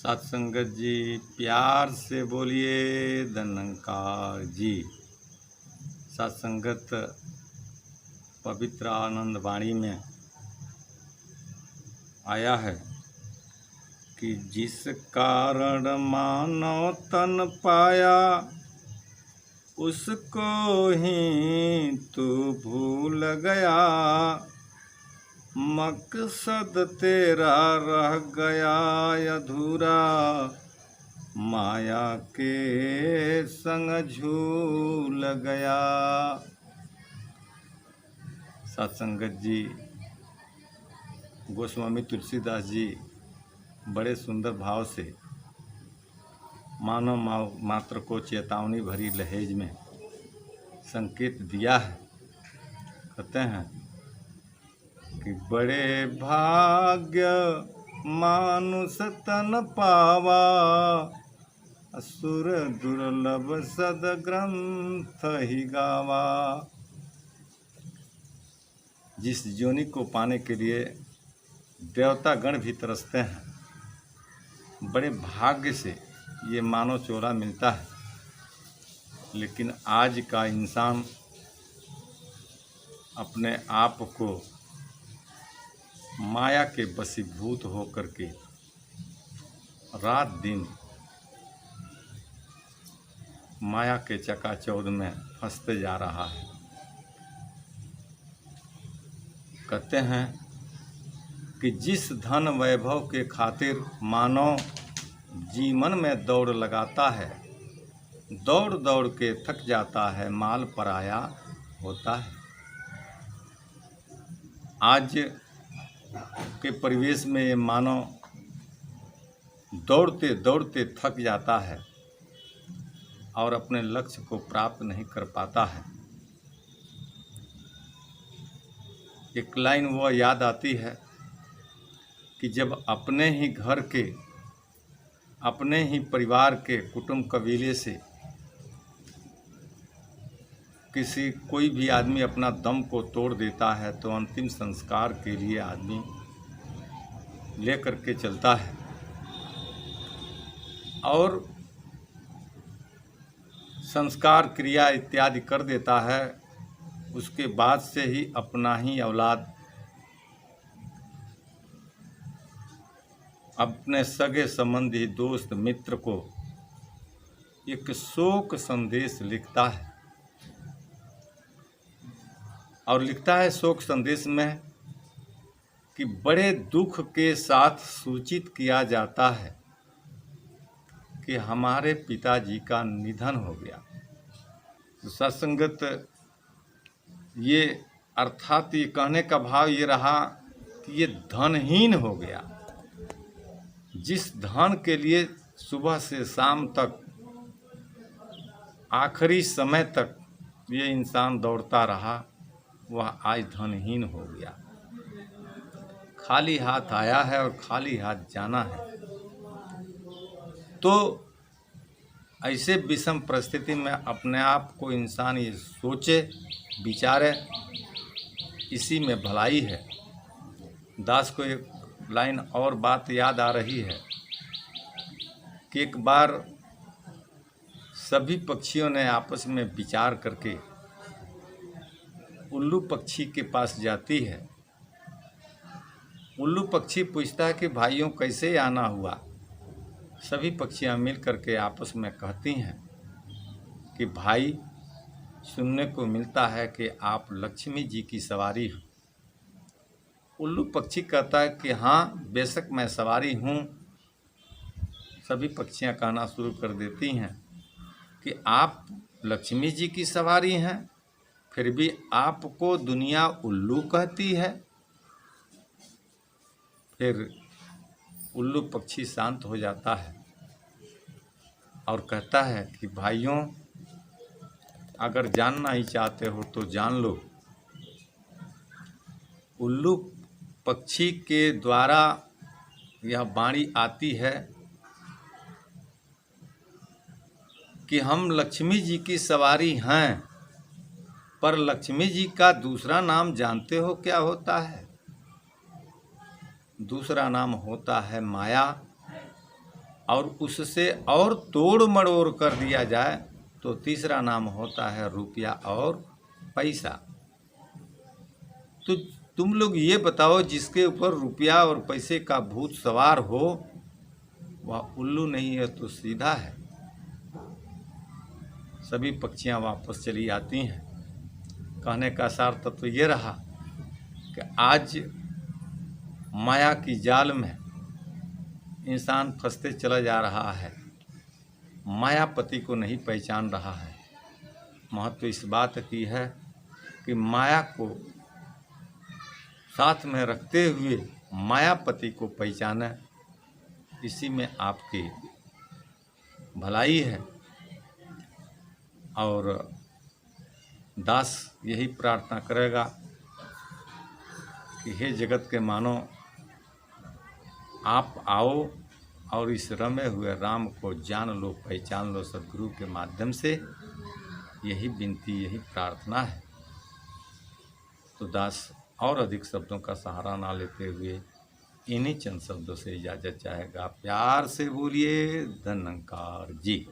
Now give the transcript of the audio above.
सत्संगत जी, प्यार से बोलिए धन्यकार जी। सत्संगत पवित्र आनंद वाणी में आया है कि जिस कारण मानव तन पाया, उसको ही तू भूल गया। मकसद तेरा रह गया अधूरा, माया के संग झूल गया। सत्संगत जी, गोस्वामी तुलसीदास जी बड़े सुंदर भाव से मानव मात्र को चेतावनी भरी लहेज में संकेत दिया है। कहते हैं कि बड़े भाग्य मानुष तन पावा, असुर दुर्लभ सद ग्रंथ ही गावा। जिस योनि को पाने के लिए देवता गण भी तरसते हैं, बड़े भाग्य से ये मानव चोला मिलता है। लेकिन आज का इंसान अपने आप को माया के वशीभूत होकर के रात दिन माया के चकाचौंध में फंसते जा रहा है। कहते हैं कि जिस धन वैभव के खातिर मानव जीवन में दौड़ लगाता है, दौड़ दौड़ के थक जाता है, माल पराया होता है। आज के परिवेश में ये मानव दौड़ते दौड़ते थक जाता है और अपने लक्ष्य को प्राप्त नहीं कर पाता है। एक लाइन वह याद आती है कि जब अपने ही घर के, अपने ही परिवार के, कुटुंब कबीले से कोई भी आदमी अपना दम को तोड़ देता है तो अंतिम संस्कार के लिए आदमी लेकर के चलता है और संस्कार क्रिया इत्यादि कर देता है। उसके बाद से ही अपना ही औलाद अपने सगे संबंधी, दोस्त, मित्र को एक शोक संदेश लिखता है और लिखता है शोक संदेश में कि बड़े दुख के साथ सूचित किया जाता है कि हमारे पिताजी का निधन हो गया। तो सत्संगत, ये अर्थात ये कहने का भाव ये रहा कि ये धनहीन हो गया। जिस धन के लिए सुबह से शाम तक, आखिरी समय तक ये इंसान दौड़ता रहा, वह आज धनहीन हो गया। खाली हाथ आया है और खाली हाथ जाना है। तो ऐसे विषम परिस्थिति में अपने आप को इंसान ये सोचे, विचारे, इसी में भलाई है। दास को एक लाइन और बात याद आ रही है कि एक बार सभी पक्षियों ने आपस में विचार करके उल्लू पक्षी के पास जाती है। उल्लू पक्षी पूछता है कि भाइयों कैसे आना हुआ। सभी पक्षियां मिल करके आपस में कहती हैं कि भाई, सुनने को मिलता है कि आप लक्ष्मी जी की सवारी हो। उल्लू पक्षी कहता है कि हाँ, बेशक मैं सवारी हूँ। सभी पक्षियां कहना शुरू कर देती हैं कि आप लक्ष्मी जी की सवारी हैं, फिर भी आपको दुनिया उल्लू कहती है। फिर उल्लू पक्षी शांत हो जाता है और कहता है कि भाइयों, अगर जानना ही चाहते हो तो जान लो। उल्लू पक्षी के द्वारा यह वाणी आती है कि हम लक्ष्मी जी की सवारी हैं, पर लक्ष्मी जी का दूसरा नाम जानते हो क्या होता है? दूसरा नाम होता है माया। और उससे और तोड़ मड़ोड़ कर दिया जाए तो तीसरा नाम होता है रुपया और पैसा। तो तुम लोग ये बताओ, जिसके ऊपर रुपया और पैसे का भूत सवार हो वह उल्लू नहीं है तो सीधा है। सभी पक्षियां वापस चली आती हैं। कहने का सार तत्व तो ये रहा कि आज माया की जाल में इंसान फंसते चला जा रहा है, मायापति को नहीं पहचान रहा है। महत्व इस बात की है कि माया को साथ में रखते हुए मायापति को पहचाने, इसी में आपकी भलाई है। और दास यही प्रार्थना करेगा कि हे जगत के मानो, आप आओ और इस रमे हुए राम को जान लो, पहचान लो सद्गुरु के माध्यम से। यही विनती, यही प्रार्थना है। तो दास और अधिक शब्दों का सहारा ना लेते हुए इन्हीं चंद शब्दों से इजाज़त चाहेगा। प्यार से बोलिए धन्यकार जी।